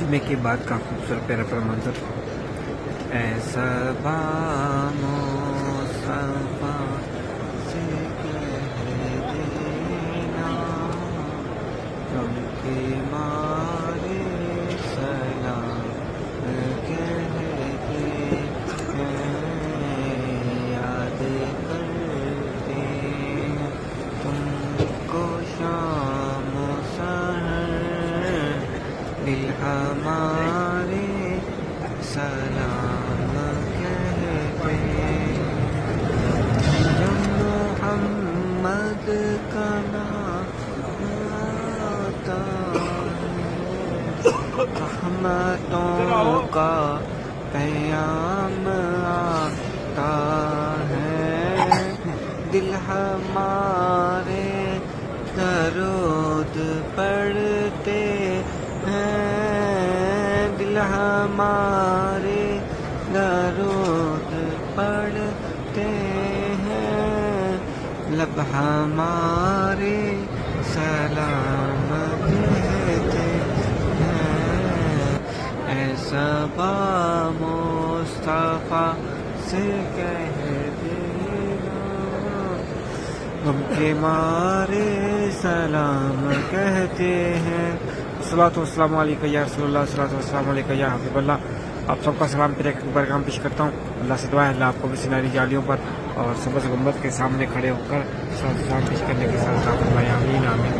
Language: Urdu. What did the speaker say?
جمعے کے بعد کا خوبصورت پیارا پیارا منظر. ایسا بامصطفیٰ سے کہہ دینا غم کے مارے سلام کہتے ہیں، یاد کرتے ہیں تم کو شام و سحر، دل ہمارے سلام کہتے ہیں. جب محمد کا نام آتا ہے، رحمتوں کا پیام آتا ہے، دل ہمارے درود پڑھتے ہیں، دل ہمارے درود پڑھتے ہیں، لب ہمارے سلام کہتے ہیں. ایسا بامصطفیٰ سے کہہ دینا غم کے مارے سلام کہتے ہیں. الصلاۃ والسلام علیکم یا رسول اللہ، الصلاۃ والسلام علیکم یا حبیب اللہ. آپ سب کا سلام پھر ایک پیغام پیش کرتا ہوں. اللہ سے دعا ہے اللہ آپ کو بھی سنہری جالیوں پر اور سبز گنبد کے سامنے کھڑے ہو کر سلام پیش کرنے کے ساتھ آمین آمین.